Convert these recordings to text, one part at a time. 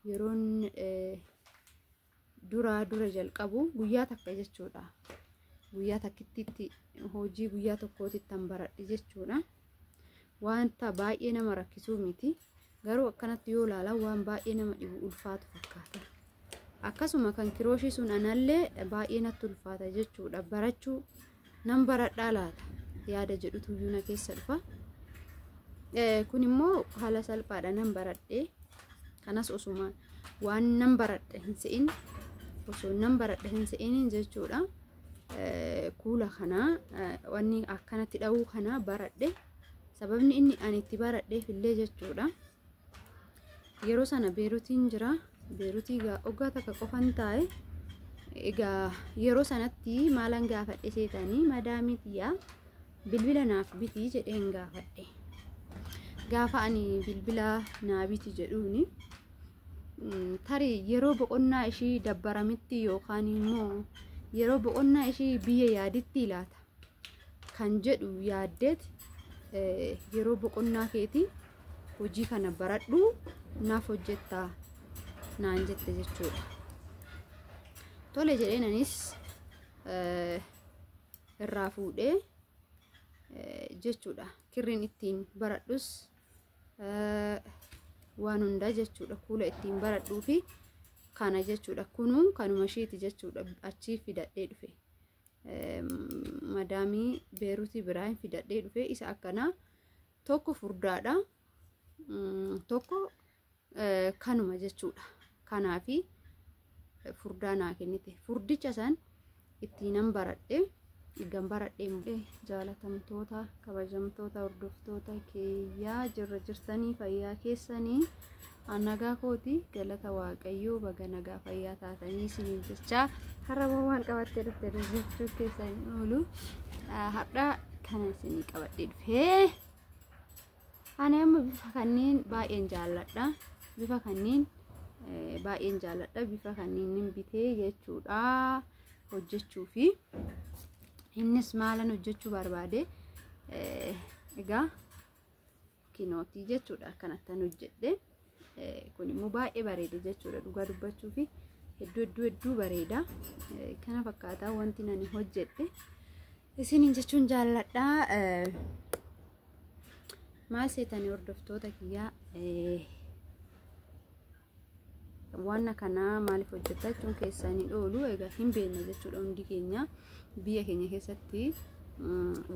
yeroon dura jalqabu guyyaa takka jechuudha. Guyyaa takkitti hojii guyyaa tokkootti tan baradhe jechuudha. Wanta baay'ee nama rakkisuu miti. Garuu akkanatti yoo ilaalan waan baay'ee nama dhibu ulfaatu fakkaata. Akkasuma kan kirooshii sun anallee baay'ee natti ulfaata jechuudha. Barachuu nan baradhaa laata yaada jedhutu yuuna keessa dhufa. Kun immoo haala salphaadha nan baradhe. Kanas osuma waan nan baradhe hin se'in osoo nan baradhe hin se'in jechuudha. Kuula kana wanni akkanatti dha'uu kana baradhe. Sababni inni ani itti baradheef illee jechuudha. Yeroo sana Beeruutiin jira. Beeruutii waggaa takka qofan taa'e. Egaa yeroo sanatti maalan gaafadhe seetanii madaamiitiyaa bilbila naaf bitii jedheen gaafadhe. Gaafa ani bilbila naa biti jedhuuni tarii yeroo boqonnaa ishii dabbaramitti yookaan immoo yeroo boqonnaa ishii biyya yaaditti ilaata kan jedhu yaaddeet yeroo boqonnaa keetii hojii kana baradhu naaf hojjettaa naan jette jechuudha. Tole jedheen anis irraa fuudhee jechuudha. Kirriin ittiin baradhus waan hunda jechuudha. Kuula ittiin baradhuu fi kana jechuudha. Kunuun kanuma ishiiti jechuudha. Achii fidadhee dhufe. Madaamii Beeruutii biraan fidadhee dhufe. Isa akkanaa tokko furdaadha. Tokko kanuma jechuudha. Kanaafi furdaa naa kennite. Furdicha san ittiin baradhe. Egan baradhee jaalatamtoota kabajamtoota hordoftoota keeyyaa jirtanii fayyaa keessanii nagaa kooti galata waaqayyoo baga nagaa fayyaa taatanii isiniin jechaa har'aa waan qabattee dhufte jechuu keessanii oolu har'aa kana isinii qabadhee dhufee ani amma bifa kanneen baay'een jaalladha. Bifa kanneen baay'een jaalladha. Bifa kanneen bitee jechuudha hojjechuufi innis maalan hojjechuu barbaade egaa kinootii jechuudha. Akkanattan hojjedhe kun immoo baay'ee bareeda jechuudha. Dhugaa dubbachuu fi hedduu bareeda. Kana fakkaataa wanti nani hojjedhe isiniin jechuun jaalladha. Maal seetanii hordoftoota kiyyaa waan kana maaliif hojjetaa jechuun keessanii oolu egaa hin beekne jechuudha. Hundi keenya biyya keenya keessatti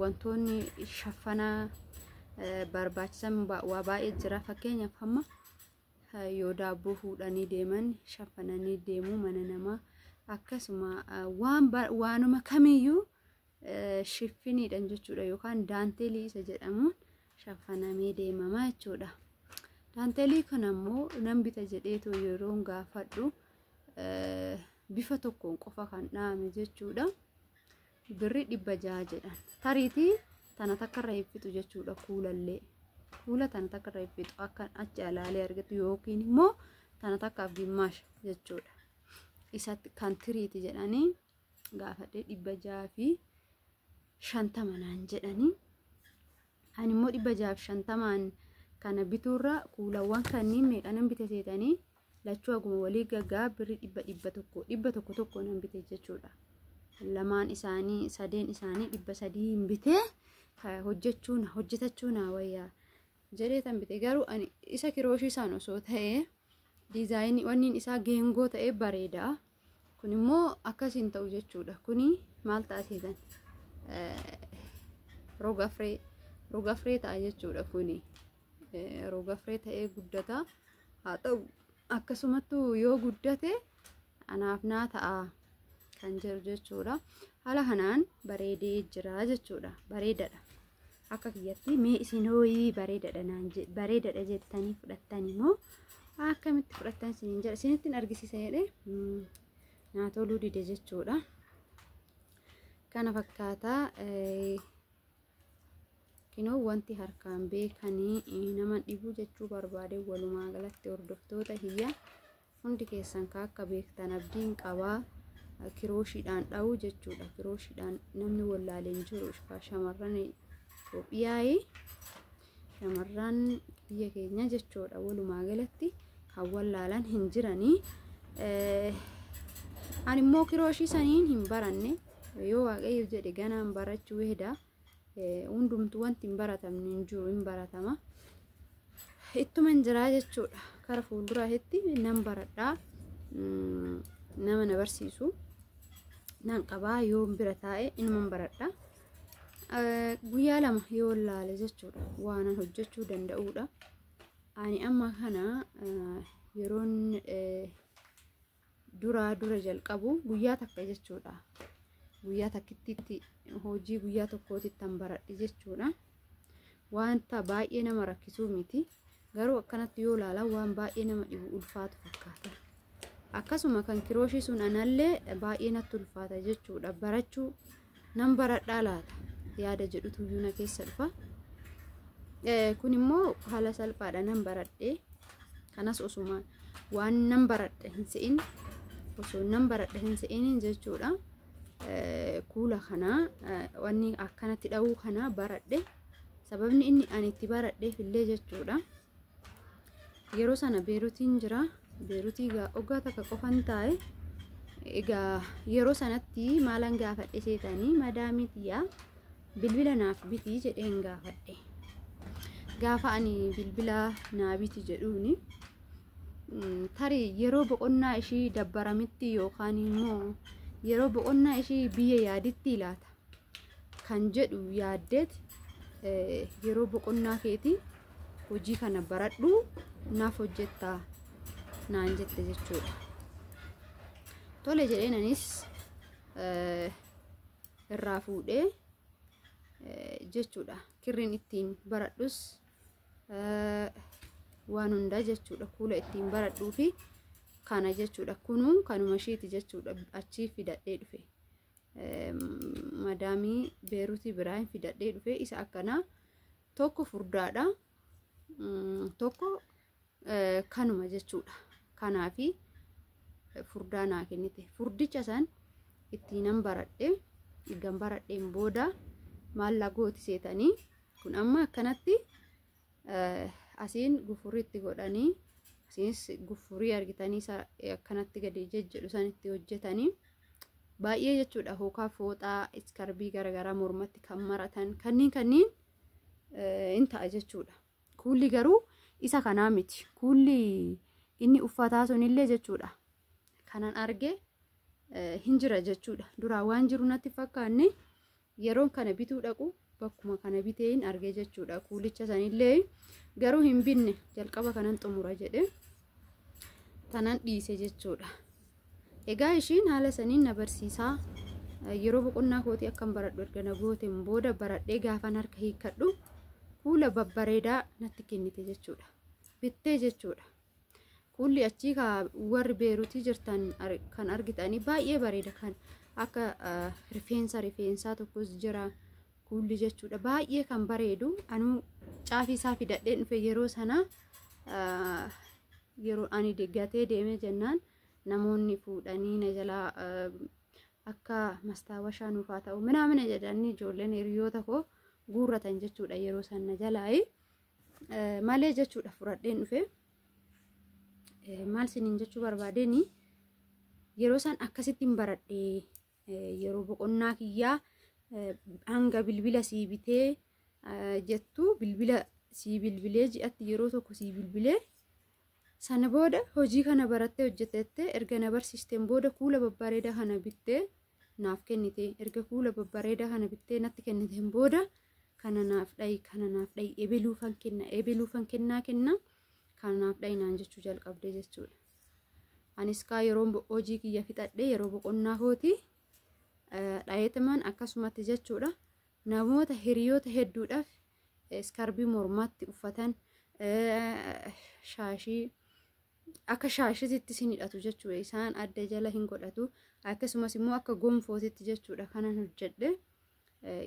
wantoonni shaffana barbaachisan waa baay'ee jira. Fakkeenyaaf hamma yoo daabboo fuudhanii deeman shaffananii deemuu mana namaa akkasuma waanuma kamiyyuu shiffiniidhaan jechuudha yookaan daanteelii isa jedhamuun shaffanamee deemamaa jechuudha. Daanteelii kana immoo nan bita jedheetoo yeroo gaafadhu bifa tokkoon qofa kan dhaame jechuudha. Birri 600 jedhan. Tariitii tana takka irraa hiffitu jechuudha. Kuula tana takka irraa hiffitu akka achi alaalee argatu yookiin immoo tana takkaaf gimaash jechuudha. Isatti kan tiriiti jedhanii gaafadhee 650 naan jedhanii ani immoo 650 kana bituurra kuulawwan kanneen meeqanan bite seetanii lachuu aguma walii gaggaa birri 100 tokko nan bite jechuudha. Lamaan isaanii sadeen isaanii 300 bite hojjetachuun wayyaa jedheetan bite. Garuu ani isa kirooshii isaan osoo ta'ee diizaayinii wanniin isaa geengoo ta'ee bareeda. Kun immoo akkasiin ta'u jechuudha. Kuni maal taaseetan roga free ta'a jechuudha. Kuni roga free ta'ee guddata. Haa ta'u akkasumattuu yoo guddate anaaf naa ta'a kan jiru jechuudha. Haala kanaan bareedee jira jechuudha. Bareedadha. Akka kiyyatti mee isin hooyii bareedadha jettanii fudhattanii moo akkamitti fudhattan isiniin jedha isinittiin argisiisa jedhee naa toluu dide jechuudha. Kana fakkaataa kinoo wanti harkaan beekanii nama dhibuu jechuu barbaade walumaa galatti hordoftoota hiyyaa hundi keessan akka beektan abdiin qabaa. Kirooshiidhaan dha'uu jechuudha. Kirooshiidhaan namni wallaaleen jiru shamarran Itoophiyaa shamarran biyya keenya jechuudha. Walumaa galatti kan wallaalan hin jiranii. Ani immoo kirooshii saniin hin baranne yoo waaqayyo jedhe ganaan barachuu heda. Hundumtu wanti hin baratamne hin jiru, hin baratama. Ittuma hin jiraa jechuudha. Kara fuulduraatti nan baradhaa. Nama na barsiisu nan qabaa yoo bira taa'e inuma baradhaa. Guyyaa lama yoo wallaale jechuudha waan hojjechuu danda'uudha. Ani amma kana yeroon dura jalqabu guyyaa takka jechuudha. Guyyaa takkitti hojii guyyaa tokkootti tan baradhe jechuudha. Wanta baay'ee nama rakkisuu miti. Garuu akkanatti yoo ilaalan waan baay'ee nama dhibu ulfaatu fakkaata. Akkasuma kan kirooshii sun anallee baay'ee natti ulfaata jechuudha. Barachuu nan baradhaa laata yaada jedhutu iyyuu na keessa dhufa. Kun immoo haala salphaadha nan baradhe. Kanas osuma waan nan baradhe hin se'in osoo nan baradhe hin se'in jechuudha. Kuula kana wanni akkanatti dha'uu kana baradhe. Sababni inni ani itti baradheef illee jechuudha. Yeroo sana Beeruutiin jira. Beeruutii ogaa takka qofan taa'e. Egaa yeroo sanatti maalan gaafadhe seetanii madaamiitiyaa bilbila naaf bitii jedheen gaafadhe. Gaafa ani bilbila naa biti jedhuuni tarii yeroo boqonnaa ishii dabbaramitti yookaan immoo yeroo boqonnaa ishii biyya yaaditti laata kan jedhu yaaddeet yeroo boqonnaa keetii hojii kana baradhu naaf hojjettaa naan jette jechuudha. Tole jedheen anis irraa fuudhee jechuudha. Kirriin ittiin baradhus waan hundaa jechuudha. Kuula ittiin baradhuu fi kana jechuudha. Kunuu kanuma ishiiti jechuudha. Achii fidadhee dhufe. Madaamii Beeruutii biraan fidadhee dhufe. Isa akkanaa tokko furdaadha. Tokko kanuma jechuudha. Kanaafi furdaa naa kennite. Furdicha san ittiin baradhe. Egan baradheen booda maal gooti seetanii kun amma akkanatti asiin gufuriitti godhanii asiinis gufurii argitanii akkanatti gadi jejjedhu sanitti hojjetanii baay'ee jechuudha. Hookaa fooxaa iskarbii garagaraa mormatti kan maratan kanniin in ta'a jechuudha. Kuulli garuu isa kanaa miti. Kuulli inni uffataa sunillee jechuudha. Kanan arge hin jira jechuudha. Duraa waan jiru natti fakkaanne yeroon kana bituu dhaqu bakkuma kana biteen arge jechuudha. Kuulicha sanillee garuu hin binne jalqaba kanan xumura jedhe tanan dhiise jechuudha. Egaa ishiin haala saniin na barsiisaa yeroo boqonnaa kootii akkan baradhu erga na gooteen booda baradhee gaafan harka hiikkadhu kuula babbareedaa natti kennite jechuudha. Bittee jechuudha. Kuulli achii warri Beeruutii jirtan kan argitanii baay'ee bareeda kan akka rifeensaa tokkos jira kuulli jechuudha. Baay'ee kan bareedu anuu caafii isaa fidadhee dhufe yeroo sana yeroo ani deeggatee deemee jennaan namoonni fuudhanii na jalaa akka mastaawashaa nuuf haa ta'u mina jedhanii ijoolleen hiriyoota koo guurratan jechuudha. Yeroo sana jalaayi malee jechuudha fudhadheen dhufe. Maal siniin jechuu barbaadeni yeroo san akkasittiin baradhee yeroo boqonnaa kiyyaa hanga bilbila sii bitee jettu bilbila sii bilbilee ji'atti yeroo tokko sii bilbilee sana booda hojii kana barattee hojjettee erga na barsiisteen booda kuula babbareedaa kana bittee naaf kennite. Erga kuula babbareedaa kana bittee natti kenniteen booda kana naaf dhayi ebeluufan kennaa kanaaf dhayinaan jechuu jalqabdee jechuudha. Anis yeroo hojii kiyya fixadhee yeroo boqonnaa kooti dhayeetaman akkasumatti jechuudha. Namoota hiriyoota hedduudhaaf iskarbii mormatti uffatan shaashii akka shaashiitti sin hidhatu jechuudha. Isaan adda jala hin godhatu. Akkasumas immoo akka gonfootitti jechuudha. Kanan hojjedhe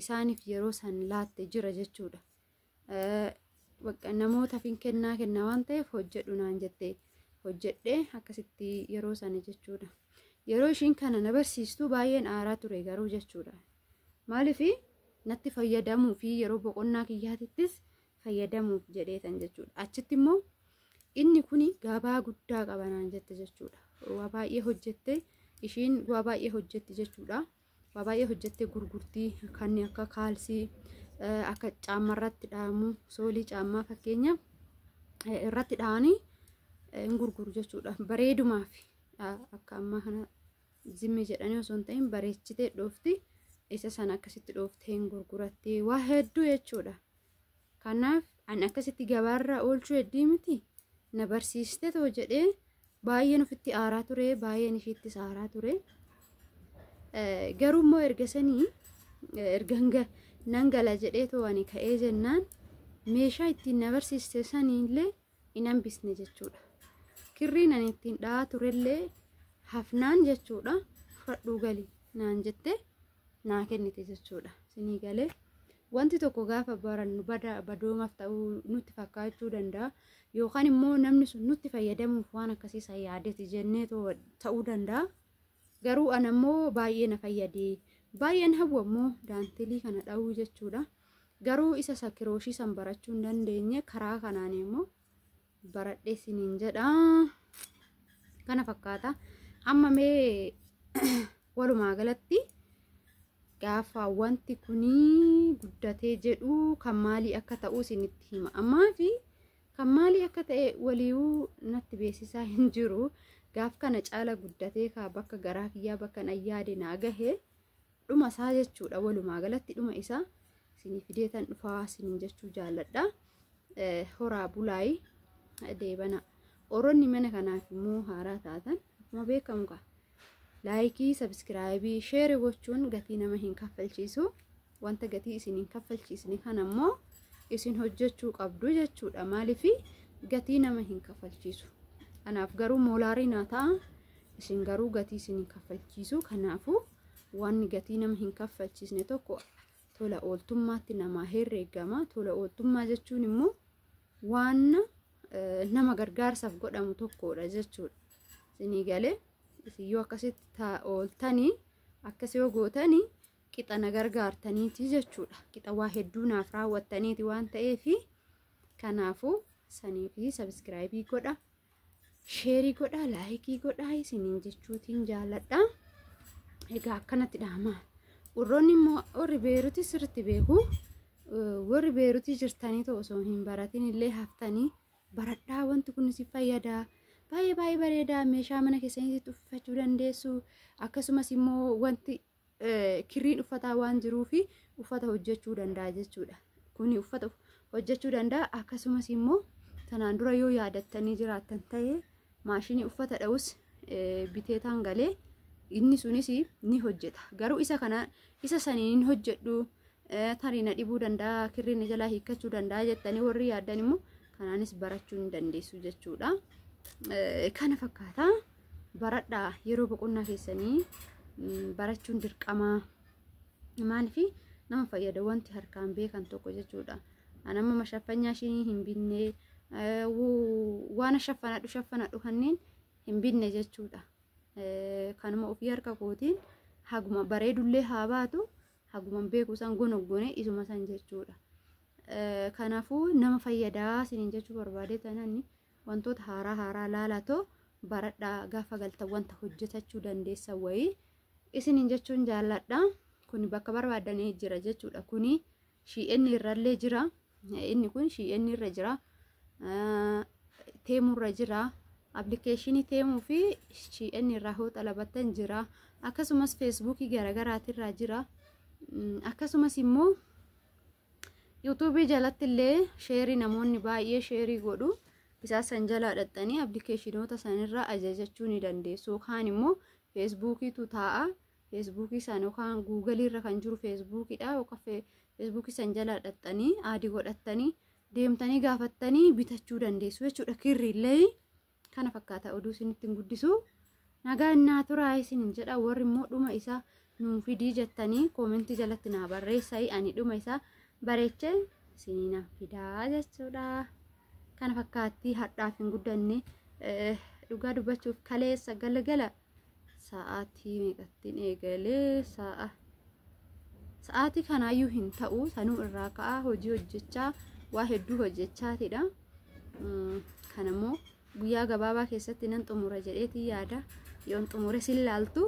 isaaniif yeroo san laatte jira jechuudha. Namoota fin kennaa waan ta'eef hojjedhu naan jettee hojjedhee akkasitti yeroo sana jechuudha. Yeroo ishiin kana na barsiistu baay'een aaraa ture garuu jechuudha. Maaliif natti fayyadamuu fi yeroo boqonnaa kiyyaatittis fayyadamuuf jedheetan jechuudha. Achitti immoo inni kuni gabaa guddaa qabanaan jette jechuudha. Waa baay'ee hojjette ishiin, waa baay'ee hojjette jechuudha. Waa baay'ee hojjette gurgurtii kanneen akka kaalsii, akka caammaa irratti dhahamu, soolii caammaa fakkeenya irratti dhahanii hin gurguru jechuudha. Bareedumaaf akka ammaa kana zimmi jedhanii osoo hin ta'in bareechitee dhoofti, isa sana akkasitti dhooftee hin gurgurattee waa hedduu jechuudha. Kanaaf ani akkasitti gabaarra oolchuu hedduu miti na barsiiste too jedhee baay'een ofitti aaraa ture, baay'een ishiittis aaraa ture. Garuu immoo erga sanii erga nan gala jedhee too ani ka'ee jennaan meeshaa ittiin na barsiiste saniillee hin hambisne jechuudha. Kirriin ani ittiin dhahaa turellee hafnaan jechuudha. Fudhadhuu gali naan jette naa kennite jechuudha. Sinii galee wanti tokko gaafa barannu badoomaaf ta'uu nutti fakkaachuu danda'a, yookaan immoo namni sun nutti fayyadamuuf waan akkasii san yaadeti jennee ta'uu danda'a. Garuu ana immoo baay'ee na fayyadee, baay'een hawwa immoo daantilii kana dha'uu jechuudha. Garuu isa sakirooshii san barachuu hin dandeenye, karaa kanaan immoo baradhee siniin jedha. Kana fakkaata. Amma mee walumaa galatti gaafa wanti kuni guddatee jedhu kan maalii akka ta'u isinitti hima. Ammaa fi kan maalii akka ta'e waliiwuu natti beeksisaa hin jiru. Gaaf kana caala guddatee ka bakka garaa kiyyaa bakka na yaade naa gahe dhuma isaa jechuudha. Walumaa galatti dhuma isaa isinii fideetan dhufaa isiniin jechuu jaalladha. Horaa bulaay deebana. Oroonni mana kanaaf immoo haaraa taatan akkuma beekamu ka laayikii, sabskiraayibii, sheerii gochuun gatii nama hin kaffalchiisu. Wanta gatii isin hin kaffalchiisne kana immoo isin hojjechuu qabdu jechuudha. Maaliif gatii nama hin kaffalchiisu. Kanaaf garuu moolaarii naa ta'a, isin garuu gatii isin hin kaffalchiisu. Kanaafuu waan gatii nama hin kaffalchiisne tokko tola ooltummaatti namaa herreegama. Tola ooltummaa jechuun immoo waan nama gargaarsaaf godhamu tokkodha jechuudha. Isinii galee isin yoo akkasitti ooltanii akkas yoo gootanii qixa na gargaartaniiti jechuudha. Qixa waa hedduu naaf raawwattaniiti waan ta'eef kanaafuu sanii fi sabskiraayibii godha, sheerii godha, laayikii godha isiniin jechuutiin jaalladha. Egaa akkanatti dhahama. Warroonni immoo warri beeruti sirriitti beeku, warri beeruti jirtanii ta'u osoo hin baratin illee haftanii baradhaa, wanti kun si fayyada, baay'ee bareeda, meeshaa mana keessanitti uffachuu dandeessu. Akkasumas immoo wanti kirriin uffataa waan jiruufi uffata hojjechuu danda'a jechuudha. Kuni uffata hojjechuu danda'a. Akkasumas immoo tanaan dura yoo yaadattanii jiraattan ta'e maashinii uffata dha'us biteetaan galee inni sunis ni hojjeta. Garuu isa saniin hojjedhu tarii na dhibuu danda'a, kirriin jalaa hiikkachuu danda'a jettanii warri yaaddan immoo kanaanis barachuu ni dandeessu jechuudha. Kana fakkaata. Baradhaa yeroo boqonnaa keessanii barachuun dirqama. Maaliif nama fayyada wanti harkaan beekan tokko jechuudha. Anamma mashaffanyaa ishii hin binne, waan shaffanadhu kanneen hin binne jechuudha. Kanuma ofii harka kootiin haguma bareedullee haa baatu, haguma beeku san gonoggone isuma san jechuudha. Kanaafuu nama fayyadaa isiniin jechuu barbaade tananni wantoota haaraa laalatoo baradhaa gaafa galtan wanta hojjetachuu dandeessan wayii isiniin jechuun jaalladha. Kuni bakka barbaadanii jira jechuudha. Kuni shi'een irrallee jira. Inni kun shi'een irra jira. Teemuu irra jira. Appilikeeshinii teemuu fi shi'een irraa hoo xalabattan jira. Akkasumas feesbuukii garaagaraatirraa jira. Akkasumas immoo yuutuubii jalatti illee sheerii namoonni baay'ee sheerii godhu. Isaa san jalaa dhaxxanii appilikeeshinoota sanirraa ajajachuu ni dandeessu. Yookaan immoo feesbuukiitu taa'a. Feesbuukii san yookaan guugalii irra kan jiru feesbuukiidha. Yookaan feesbuukii san jalaa dhaxxanii adii godhattanii deemtanii gaafattanii bitachuu dandeessu jechuudha. Kirriillee kana fakkaata oduu isinitti hin guddisu. Nagaa innaa turaa isiniin jedha. Warri immoo dhuma isaa nuu fidii jettanii koomentii jalatti naa barreessaa. Ani dhuma isaa bareechee isinii na fidaa jechuudha. Kana fakkaatti hadhaaf hin guddanne dhugaa dubbachuuf kaleessa galgala sa'aatii meeqattiin eegalee sa'aatii kanaayyuu hin ta'u sanuu irraa ka'aa hojii hojjechaa waa hedduu hojjechaatidha. kanammoo guyyaa gabaabaa keessatti nan xumura jedheeti yaada yoon xumure sin laaltu.